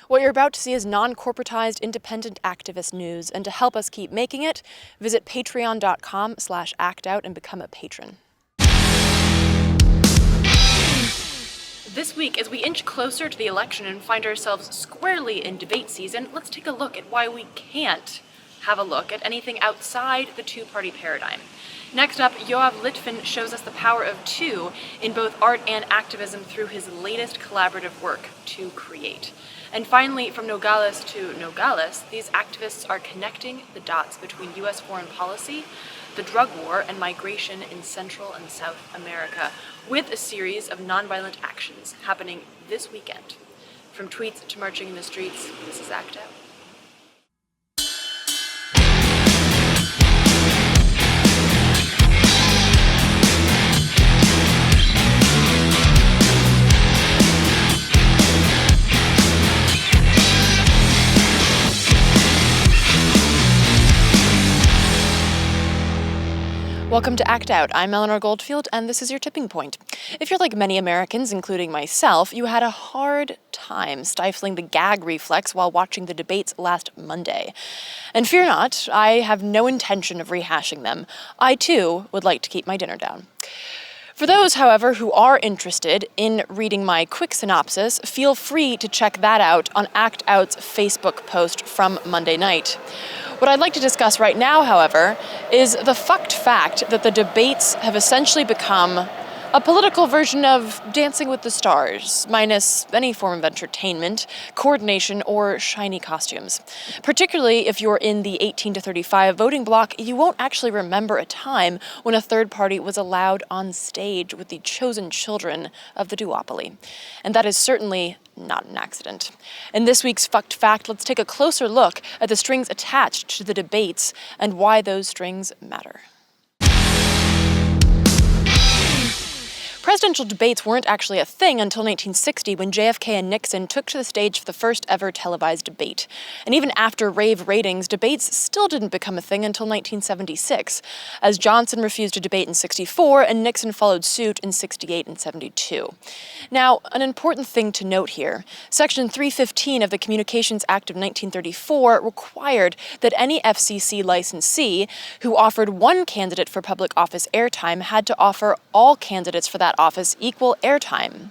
What you're about to see is non-corporatized, independent activist news, and to help us keep making it, visit patreon.com/actout and become a patron. This week, as we inch closer to the election and find ourselves squarely in debate season, let's take a look at why we can't have a look at anything outside the two-party paradigm. Next up, Yoav Litvin shows us the power of two in both art and activism through his latest collaborative work, To Create. And finally, from Nogales to Nogales, these activists are connecting the dots between U.S. foreign policy, the drug war, and migration in Central and South America, with a series of nonviolent actions happening this weekend. From tweets to marching in the streets, this is Act Out. Welcome to Act Out. I'm Eleanor Goldfield, and this is your tipping point. If you're like many Americans, including myself, you had a hard time stifling the gag reflex while watching the debates last Monday. And fear not, I have no intention of rehashing them. I, too, would like to keep my dinner down. For those, however, who are interested in reading my quick synopsis, feel free to check that out on Act Out's Facebook post from Monday night. What I'd like to discuss right now, however, is the fucked fact that the debates have essentially become a political version of Dancing with the Stars, minus any form of entertainment, coordination, or shiny costumes. Particularly if you're in the 18 to 35 voting bloc, you won't actually remember a time when a third party was allowed on stage with the chosen children of the duopoly. And that is certainly not an accident. In this week's Fucked Fact, let's take a closer look at the strings attached to the debates and why those strings matter. Presidential debates weren't actually a thing until 1960 when JFK and Nixon took to the stage for the first ever televised debate. And even after rave ratings, debates still didn't become a thing until 1976, as Johnson refused to debate in 64 and Nixon followed suit in 68 and 72. Now, an important thing to note here, Section 315 of the Communications Act of 1934 required that any FCC licensee who offered one candidate for public office airtime had to offer all candidates for that office equal airtime.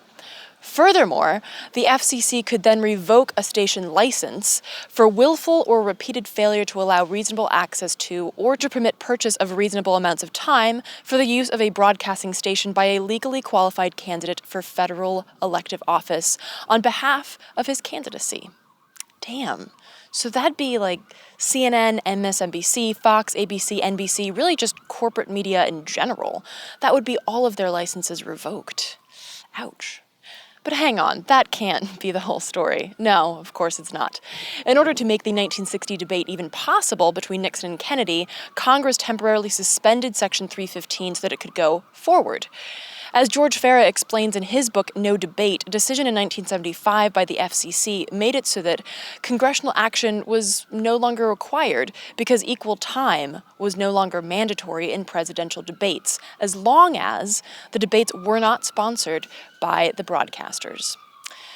Furthermore, the FCC could then revoke a station license for willful or repeated failure to allow reasonable access to or to permit purchase of reasonable amounts of time for the use of a broadcasting station by a legally qualified candidate for federal elective office on behalf of his candidacy. Damn. So that'd be like CNN, MSNBC, Fox, ABC, NBC, really just corporate media in general. That would be all of their licenses revoked. Ouch. But hang on, that can't be the whole story. No, of course it's not. In order to make the 1960 debate even possible between Nixon and Kennedy, Congress temporarily suspended Section 315 so that it could go forward. As George Farah explains in his book No Debate, a decision in 1975 by the FCC made it so that congressional action was no longer required because equal time was no longer mandatory in presidential debates, as long as the debates were not sponsored by the broadcasters.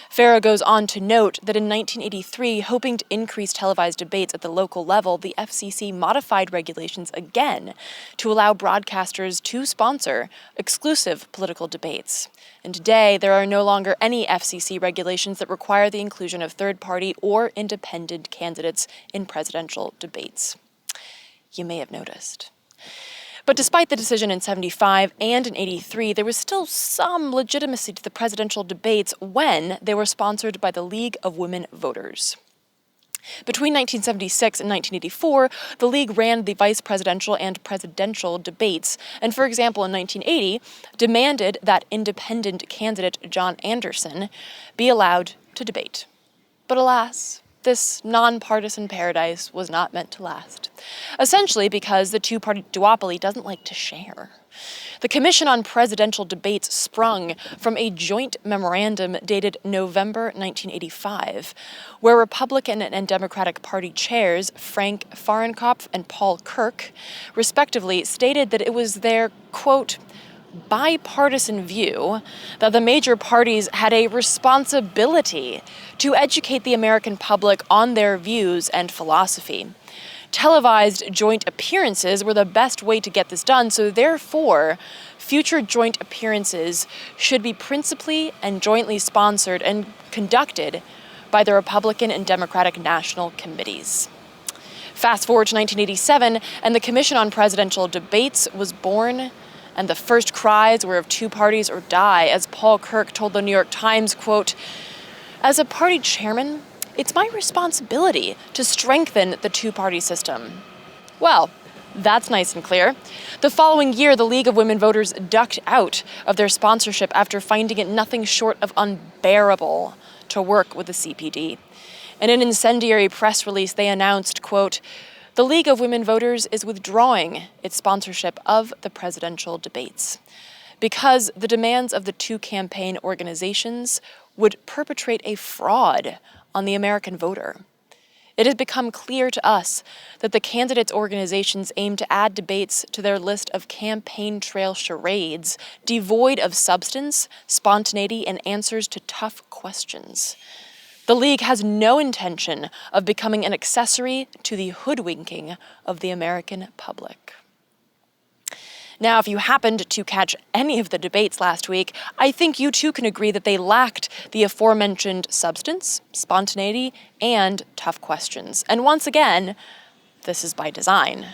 Farah goes on to note that in 1983, hoping to increase televised debates at the local level, the FCC modified regulations again to allow broadcasters to sponsor exclusive political debates. And today, there are no longer any FCC regulations that require the inclusion of third-party or independent candidates in presidential debates. You may have noticed. But despite the decision in 75 and in 83, there was still some legitimacy to the presidential debates when they were sponsored by the League of Women Voters. Between 1976 and 1984, the League ran the vice presidential and presidential debates, and for example, in 1980, demanded that independent candidate John Anderson be allowed to debate. But alas, this nonpartisan paradise was not meant to last. Essentially because the two-party duopoly doesn't like to share. The Commission on Presidential Debates sprung from a joint memorandum dated November 1985, where Republican and Democratic Party chairs Frank Fahrenkopf and Paul Kirk, respectively, stated that it was their, quote, bipartisan view that the major parties had a responsibility to educate the American public on their views and philosophy. Televised joint appearances were the best way to get this done, so therefore, future joint appearances should be principally and jointly sponsored and conducted by the Republican and Democratic national committees. Fast forward to 1987, and the Commission on Presidential Debates was born, and the first cries were of two parties or die, as Paul Kirk told the New York Times, quote, "As a party chairman, it's my responsibility to strengthen the two-party system." Well, that's nice and clear. The following year, the League of Women Voters ducked out of their sponsorship after finding it nothing short of unbearable to work with the CPD. In an incendiary press release, they announced, quote, "The League of Women Voters is withdrawing its sponsorship of the presidential debates because the demands of the two campaign organizations would perpetrate a fraud on the American voter. It has become clear to us that the candidates' organizations aim to add debates to their list of campaign trail charades, devoid of substance, spontaneity, and answers to tough questions. The League has no intention of becoming an accessory to the hoodwinking of the American public." Now, if you happened to catch any of the debates last week, I think you too can agree that they lacked the aforementioned substance, spontaneity, and tough questions. And once again, this is by design.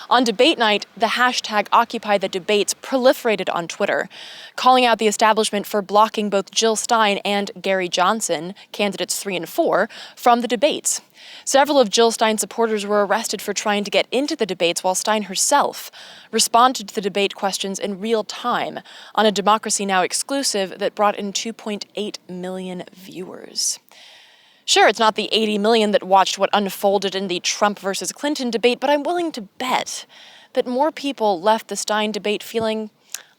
On debate night, the hashtag Occupy the Debates proliferated on Twitter, calling out the establishment for blocking both Jill Stein and Gary Johnson, candidates 3 and 4, from the debates. Several of Jill Stein's supporters were arrested for trying to get into the debates, while Stein herself responded to the debate questions in real time on a Democracy Now! Exclusive that brought in 2.8 million viewers. Sure, it's not the 80 million that watched what unfolded in the Trump versus Clinton debate, but I'm willing to bet that more people left the Stein debate feeling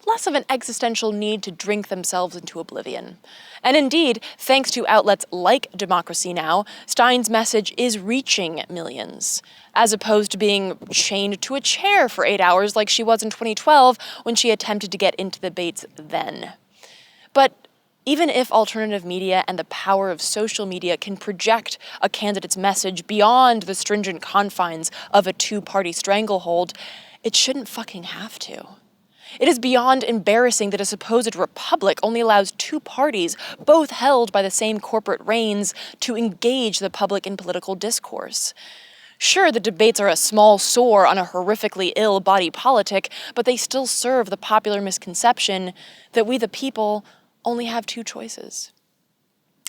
less of an existential need to drink themselves into oblivion. And indeed, thanks to outlets like Democracy Now!, Stein's message is reaching millions, as opposed to being chained to a chair for 8 hours like she was in 2012 when she attempted to get into debates then. But even if alternative media and the power of social media can project a candidate's message beyond the stringent confines of a two-party stranglehold, it shouldn't fucking have to. It is beyond embarrassing that a supposed republic only allows two parties, both held by the same corporate reins, to engage the public in political discourse. Sure, the debates are a small sore on a horrifically ill body politic, but they still serve the popular misconception that we the people only have two choices.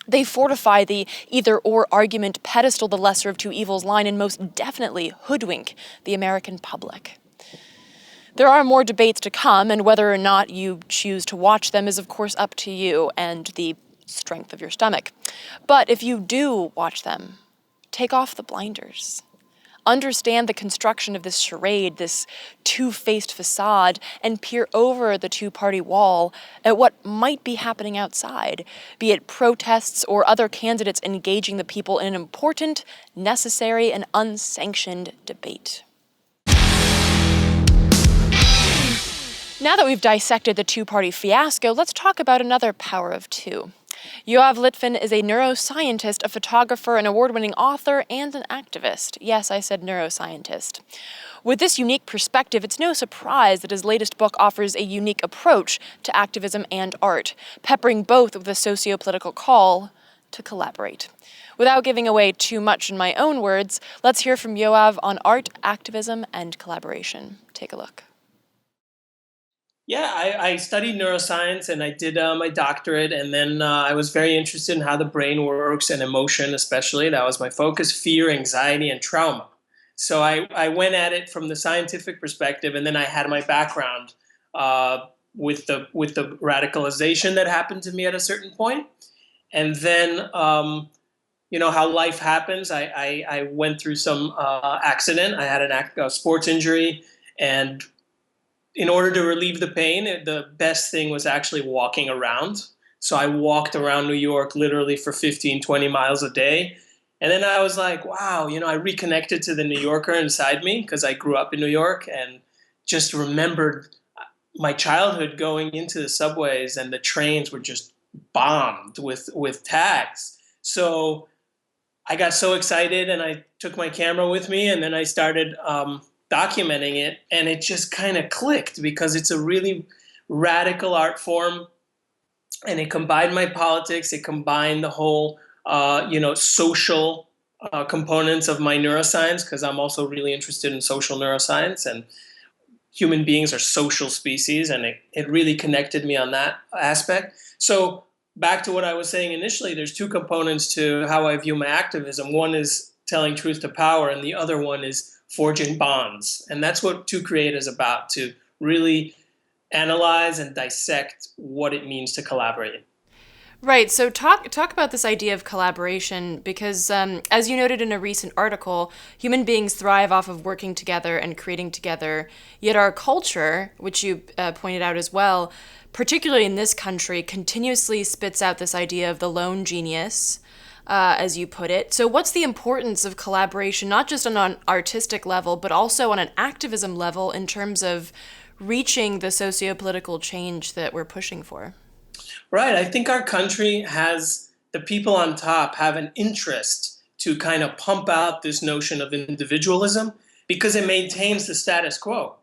They fortify the either-or argument, pedestal the lesser of two evils line, and most definitely hoodwink the American public. There are more debates to come, and whether or not you choose to watch them is of course up to you and the strength of your stomach. But if you do watch them, take off the blinders. Understand the construction of this charade, this two-faced facade, and peer over the two-party wall at what might be happening outside, be it protests or other candidates engaging the people in an important, necessary, and unsanctioned debate. Now that we've dissected the two-party fiasco, let's talk about another power of two. Yoav Litvin is a neuroscientist, a photographer, an award-winning author, and an activist. Yes, I said neuroscientist. With this unique perspective, it's no surprise that his latest book offers a unique approach to activism and art, peppering both with a socio-political call to collaborate. Without giving away too much in my own words, let's hear from Yoav on art, activism, and collaboration. Take a look. Yeah, I studied neuroscience and I did my doctorate, and then I was very interested in how the brain works and emotion, especially. That was my focus: fear, anxiety, and trauma. So I went at it from the scientific perspective, and then I had my background with the radicalization that happened to me at a certain point, and then how life happens. I went through some accident. I had a sports injury, and in order to relieve the pain, the best thing was actually walking around. So I walked around New York literally for 15, 20 miles a day. And then I was like, wow, I reconnected to the New Yorker inside me because I grew up in New York, and just remembered, my childhood going into the subways and the trains were just bombed with tags. So I got so excited and I took my camera with me and then I started documenting it, and it just kind of clicked because it's a really radical art form, and it combined my politics. It combined the whole, social components of my neuroscience, because I'm also really interested in social neuroscience, and human beings are social species, and it really connected me on that aspect. So back to what I was saying initially, there's two components to how I view my activism. One is telling truth to power, and the other one is forging bonds. And that's what To Create is about, to really analyze and dissect what it means to collaborate. Right. So talk about this idea of collaboration because, as you noted in a recent article, human beings thrive off of working together and creating together. Yet our culture, which you pointed out as well, particularly in this country, continuously spits out this idea of the lone genius, as you put it. So what's the importance of collaboration, not just on an artistic level, but also on an activism level in terms of reaching the socio-political change that we're pushing for? Right. I think our country has, the people on top have an interest to kind of pump out this notion of individualism because it maintains the status quo.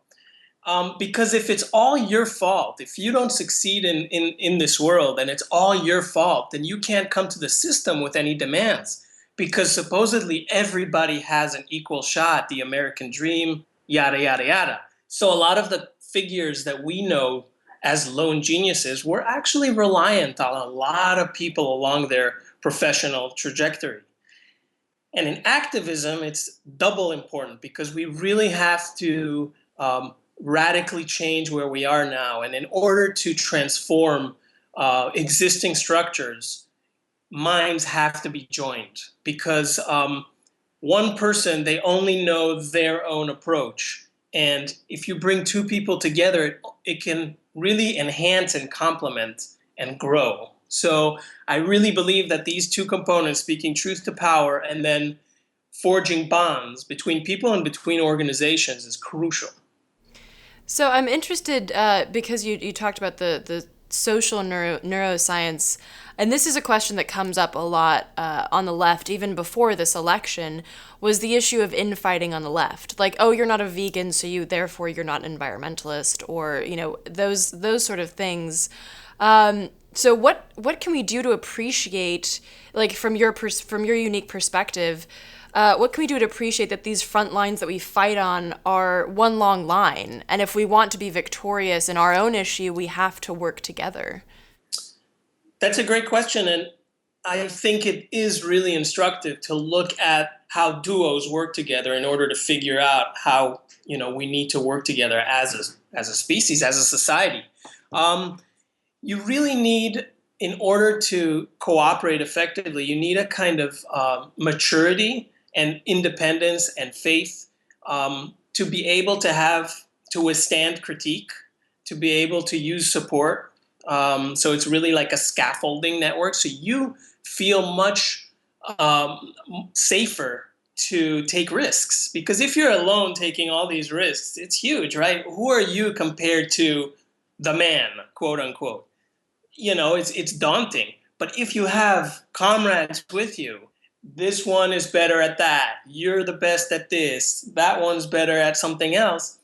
Because if it's all your fault, if you don't succeed in this world and it's all your fault, then you can't come to the system with any demands, because supposedly everybody has an equal shot, the American dream, yada, yada, yada. So a lot of the figures that we know as lone geniuses were actually reliant on a lot of people along their professional trajectory. And in activism, it's double important because we really have to radically change where we are now. And in order to transform existing structures, minds have to be joined, because one person, they only know their own approach. And if you bring two people together, it can really enhance and complement and grow. So I really believe that these two components, speaking truth to power and then forging bonds between people and between organizations, is crucial. So I'm interested because you talked about the social neuroscience, and this is a question that comes up a lot on the left, even before this election, was the issue of infighting on the left. Like, oh, you're not a vegan, so therefore you're not an environmentalist, or those sort of things. So what can we do to appreciate, like from your unique perspective? What can we do to appreciate that these front lines that we fight on are one long line? And if we want to be victorious in our own issue, we have to work together. That's a great question. And I think it is really instructive to look at how duos work together in order to figure out how, we need to work together as a species, as a society. You really need, in order to cooperate effectively, you need a kind of maturity and independence and faith, to be able to withstand critique, to be able to use support. So it's really like a scaffolding network. So you feel much safer to take risks, because if you're alone taking all these risks, it's huge, right? Who are you compared to the man, quote unquote? It's daunting. But if you have comrades with you, this one is better at that, you're the best at this, that one's better at something else,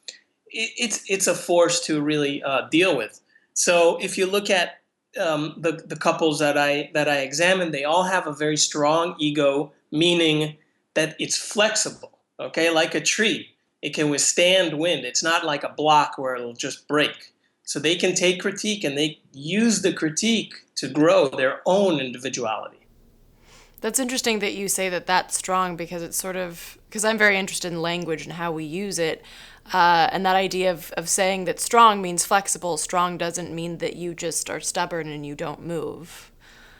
it's a force to really deal with. So if you look at the couples that I examined, they all have a very strong ego, meaning that it's flexible, okay, like a tree. It can withstand wind. It's not like a block where it'll just break. So they can take critique and they use the critique to grow their own individuality. That's interesting that you say that that's strong, because it's because I'm very interested in language and how we use it. And that idea of saying that strong means flexible. Strong doesn't mean that you just are stubborn and you don't move.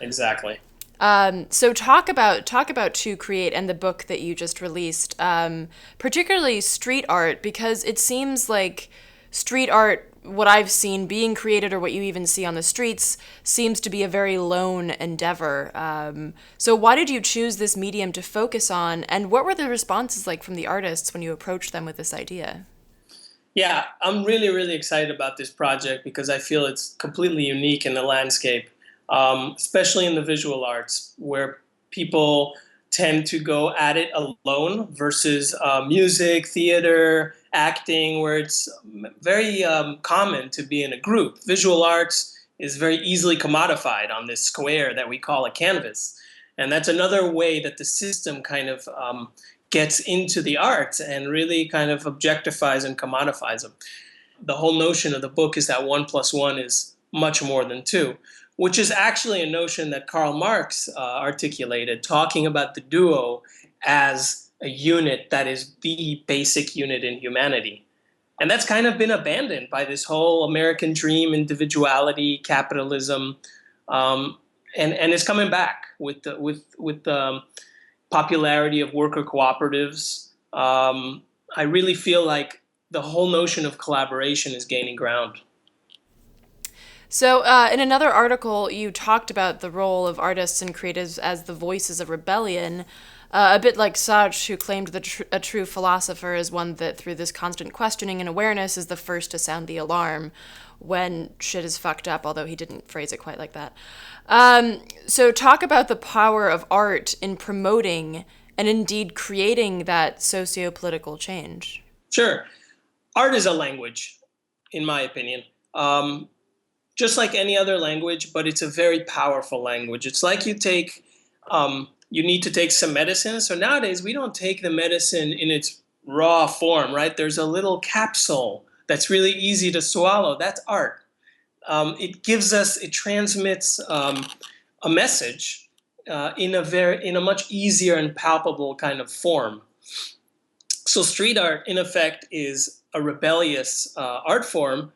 Exactly. So talk about To Create and the book that you just released, particularly street art, because it seems like street art, what I've seen being created or what you even see on the streets, seems to be a very lone endeavor. So why did you choose this medium to focus on, and what were the responses like from the artists when you approached them with this idea? Yeah, I'm really, really excited about this project because I feel it's completely unique in the landscape, especially in the visual arts, where people tend to go at it alone versus music, theater, acting, where it's very common to be in a group. Visual arts is very easily commodified on this square that we call a canvas. And that's another way that the system kind of gets into the arts and really kind of objectifies and commodifies them. The whole notion of the book is that 1+1 is much more than two, which is actually a notion that Karl Marx articulated, talking about the duo as a unit that is the basic unit in humanity. And that's kind of been abandoned by this whole American dream, individuality, capitalism, and it's coming back with the popularity of worker cooperatives. I really feel like the whole notion of collaboration is gaining ground. So, in another article, you talked about the role of artists and creatives as the voices of rebellion, a bit like Sartre, who claimed that a true philosopher is one that, through this constant questioning and awareness, is the first to sound the alarm when shit is fucked up, although he didn't phrase it quite like that. So, talk about the power of art in promoting and indeed creating that socio-political change. Sure. Art is a language, in my opinion. Just like any other language, but it's a very powerful language. It's like you need to take some medicine. So nowadays, we don't take the medicine in its raw form, right? There's a little capsule that's really easy to swallow. That's art. It transmits a message in a much easier and palpable kind of form. So street art, in effect, is a rebellious art form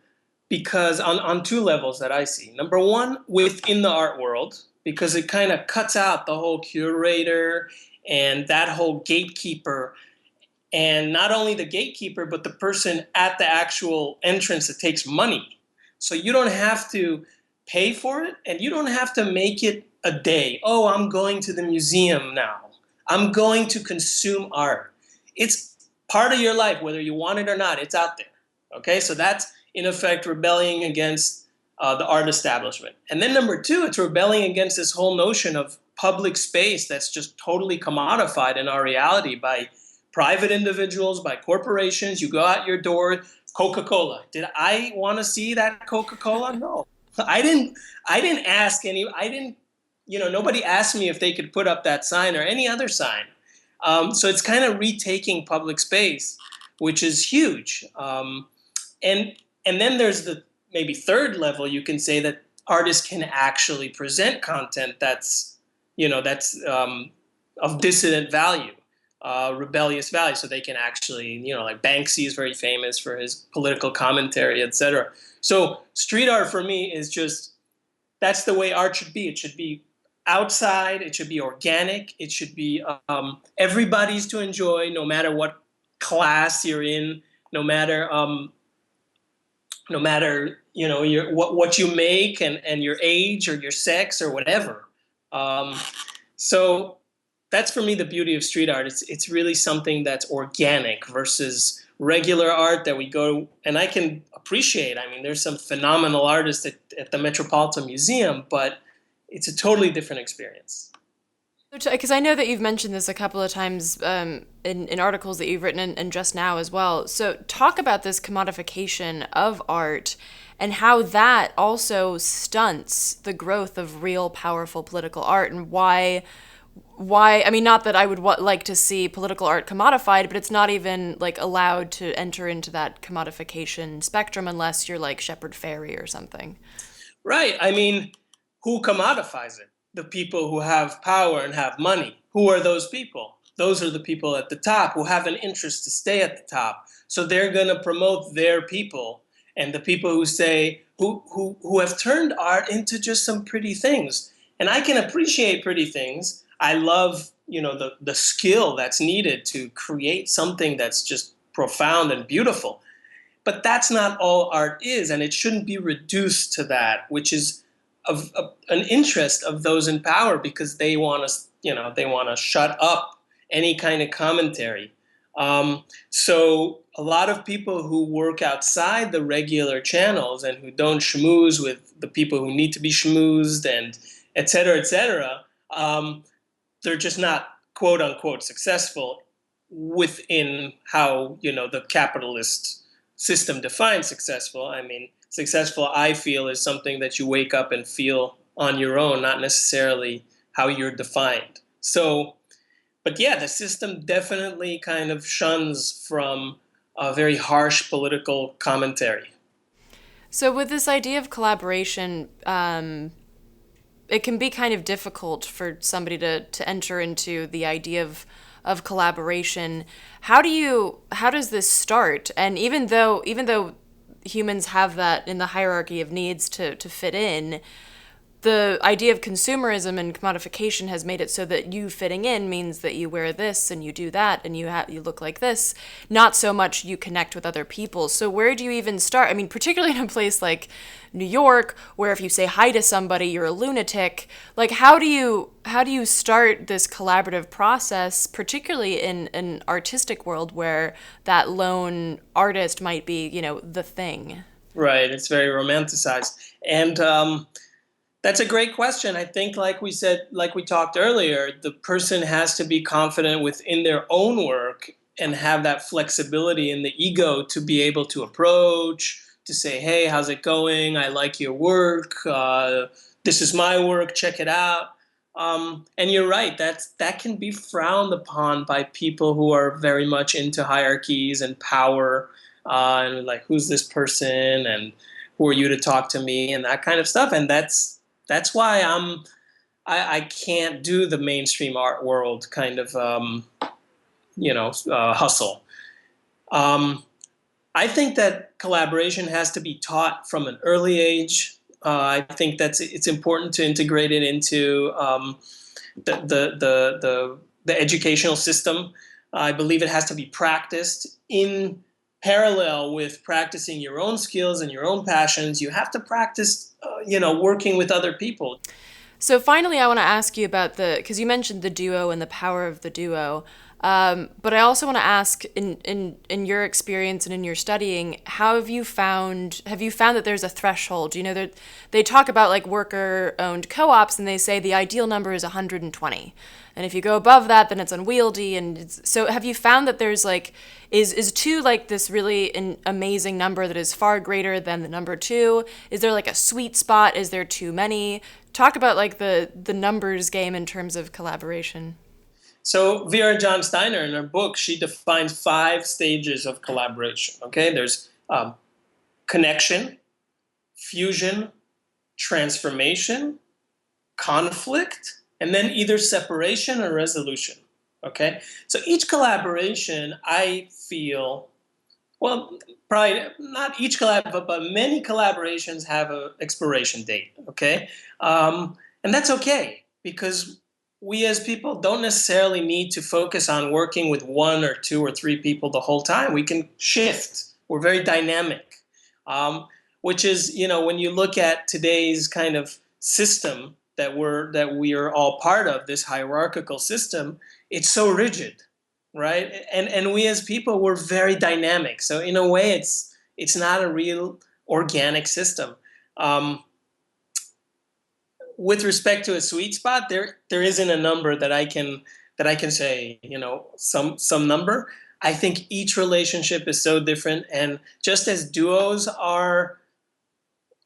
because on two levels that I see. Number one, within the art world, because it kind of cuts out the whole curator and that whole gatekeeper, and not only the gatekeeper, but the person at the actual entrance that takes money. So you don't have to pay for it, and you don't have to make it a day. Oh, I'm going to the museum now. I'm going to consume art. It's part of your life, whether you want it or not. It's out there. Okay, so that's in effect rebelling against the art establishment. And then number two, it's rebelling against this whole notion of public space that's just totally commodified in our reality by private individuals, by corporations. You go out your door, Coca-Cola. Did I want to see that Coca-Cola? No. I didn't ask any I didn't nobody asked me if they could put up that sign or any other sign. So it's kind of retaking public space, which is huge. And and then there's the maybe third level. You can say that artists can actually present content that's of dissident value, rebellious value. So they can actually, like Banksy is very famous for his political commentary, etc. So street art for me is just that's the way art should be. It should be outside. It should be organic. It should be everybody's to enjoy, no matter what class you're in, no matter what you make and your age or your sex or whatever. Um, so that's for me the beauty of street art. It's really something that's organic versus regular art that we go and I can appreciate. I mean, there's some phenomenal artists at the Metropolitan Museum, but it's a totally different experience. Because I know that you've mentioned this a couple of times in articles that you've written and just now as well. So talk about this commodification of art and how that also stunts the growth of real powerful political art, and why I mean, not that I would like to see political art commodified, but it's not even like allowed to enter into that commodification spectrum unless you're like Shepard Fairey or something. Right. I mean, who commodifies it? The people who have power and have money. Who are those people? Those are the people at the top who have an interest to stay at the top. So they're going to promote their people, and the people who say who have turned art into just some pretty things. And I can appreciate pretty things. I love, the skill that's needed to create something that's just profound and beautiful. But that's not all art is, and it shouldn't be reduced to that, which is of an interest of those in power because they want to, they want to shut up any kind of commentary. So a lot of people who work outside the regular channels and who don't schmooze with the people who need to be schmoozed and et cetera, they're just not quote unquote successful within how, the capitalist system defines successful. I mean, successful, I feel, is something that you wake up and feel on your own, not necessarily how you're defined. So, but yeah, the system definitely kind of shuns from a very harsh political commentary. So, with this idea of collaboration, it can be kind of difficult for somebody to enter into the idea of collaboration. How does this start? And even though humans have that in the hierarchy of needs to fit in, the idea of consumerism and commodification has made it so that you fitting in means that you wear this and you do that and you look like this, not so much you connect with other people. So where do you even start? I mean, particularly in a place like New York, where if you say hi to somebody you're a lunatic, like how do you start this collaborative process, particularly in an artistic world where that lone artist might be, the thing? Right, it's very romanticized. And that's a great question. I think, like we said, like we talked earlier, the person has to be confident within their own work and have that flexibility in the ego to be able to approach, to say, hey, how's it going? I like your work. This is my work. Check it out. And you're right. That can be frowned upon by people who are very much into hierarchies and power, and like, who's this person, and who are you to talk to me, and that kind of stuff. And that's why I can't do the mainstream art world kind of hustle. Um, I think that collaboration has to be taught from an early age. I think it's important to integrate it into the educational system. I believe it has to be practiced in parallel with practicing your own skills and your own passions. You have to practice, working with other people. So finally, I want to ask you about because you mentioned the duo and the power of the duo. But I also want to ask, in your experience and in your studying, how have you found that there's a threshold? They talk about like worker-owned co-ops, and they say the ideal number is 120. And if you go above that, then it's unwieldy. So have you found that there's like, is two like this really amazing number that is far greater than the number two? Is there like a sweet spot? Is there too many? Talk about like the numbers game in terms of collaboration. So Vera John Steiner, in her book, she defines 5 stages of collaboration. Okay, there's connection, fusion, transformation, conflict, and then either separation or resolution. Okay, so each collaboration, I feel, well, probably not each collab, but many collaborations have an expiration date. Okay, and that's okay, because we as people don't necessarily need to focus on working with 1 or 2 or 3 people the whole time. We can shift. We're very dynamic, which is, when you look at today's kind of system that we are all part of, this hierarchical system, it's so rigid, right? And we as people, we're very dynamic. So in a way, it's not a real organic system. Um, with respect to a sweet spot, there isn't a number that I can say, some number. I think each relationship is so different, and just as duos are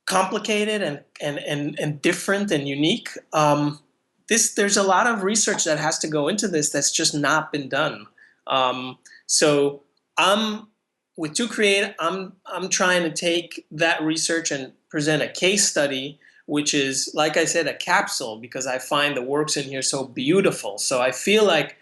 complicated and different and unique, there's a lot of research that has to go into this that's just not been done. So I'm with To Create, I'm trying to take that research and present a case study, which is, like I said, a capsule, because I find the works in here so beautiful. So I feel like,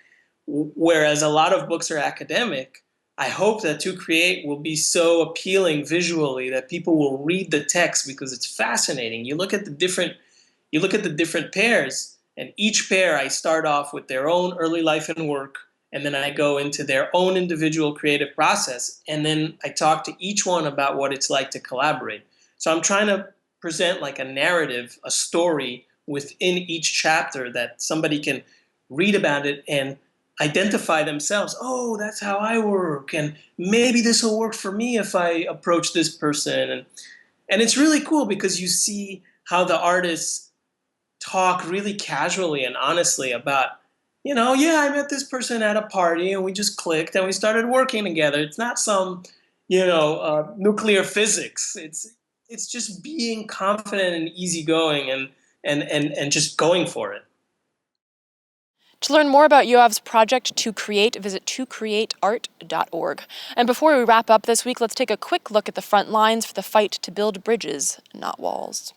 whereas a lot of books are academic, I hope that To Create will be so appealing visually that people will read the text because it's fascinating. You look at the different pairs, and each pair I start off with their own early life and work, and then I go into their own individual creative process, and then I talk to each one about what it's like to collaborate. So I'm trying to present like a narrative, a story within each chapter, that somebody can read about it and identify themselves. Oh, that's how I work, and maybe this will work for me if I approach this person. And it's really cool because you see how the artists talk really casually and honestly about, yeah, I met this person at a party and we just clicked and we started working together. It's not some, nuclear physics. It's just being confident and easygoing and just going for it. To learn more about Yoav's project To Create, visit tocreateart.org. And before we wrap up this week, let's take a quick look at the front lines for the fight to build bridges, not walls.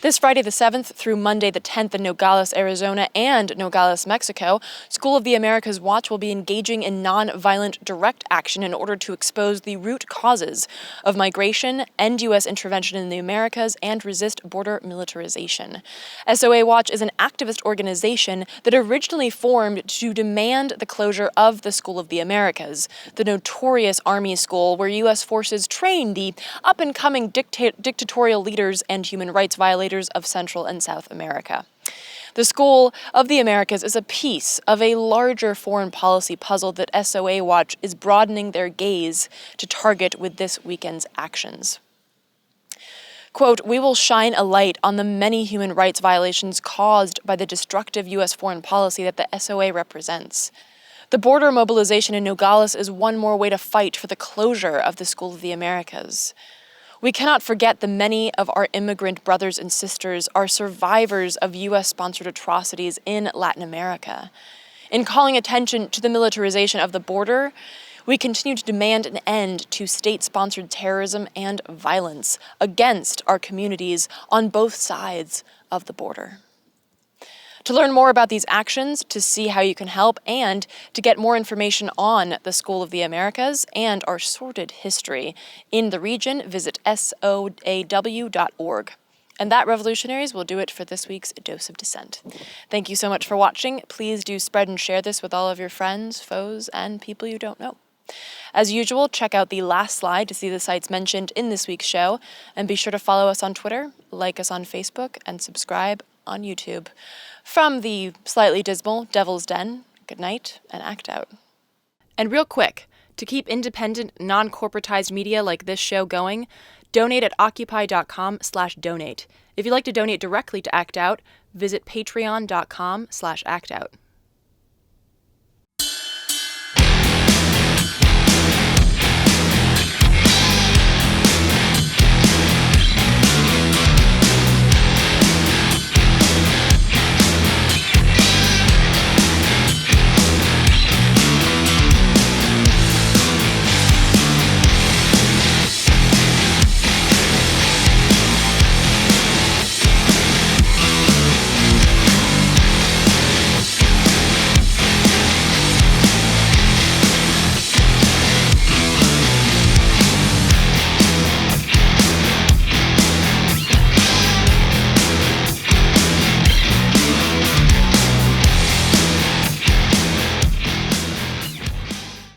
This Friday the 7th through Monday the 10th in Nogales, Arizona and Nogales, Mexico, School of the Americas Watch will be engaging in nonviolent direct action in order to expose the root causes of migration, end U.S. intervention in the Americas, and resist border militarization. SOA Watch is an activist organization that originally formed to demand the closure of the School of the Americas, the notorious Army school where U.S. forces train the up-and-coming dictatorial leaders and human rights violators of Central and South America. The School of the Americas is a piece of a larger foreign policy puzzle that SOA Watch is broadening their gaze to target with this weekend's actions. Quote, "We will shine a light on the many human rights violations caused by the destructive U.S. foreign policy that the SOA represents. The border mobilization in Nogales is one more way to fight for the closure of the School of the Americas. We cannot forget the many of our immigrant brothers and sisters are survivors of U.S.-sponsored atrocities in Latin America. In calling attention to the militarization of the border, we continue to demand an end to state-sponsored terrorism and violence against our communities on both sides of the border." To learn more about these actions, to see how you can help, and to get more information on the School of the Americas and our sordid history in the region, visit soaw.org. And that, revolutionaries, will do it for this week's Dose of Dissent. Thank you so much for watching. Please do spread and share this with all of your friends, foes, and people you don't know. As usual, check out the last slide to see the sites mentioned in this week's show, and be sure to follow us on Twitter, like us on Facebook, and subscribe on YouTube. From the slightly dismal Devil's Den, good night and act out. And real quick, to keep independent, non-corporatized media like this show going, donate at Occupy.com/donate. If you'd like to donate directly to Act Out, visit Patreon.com/actout.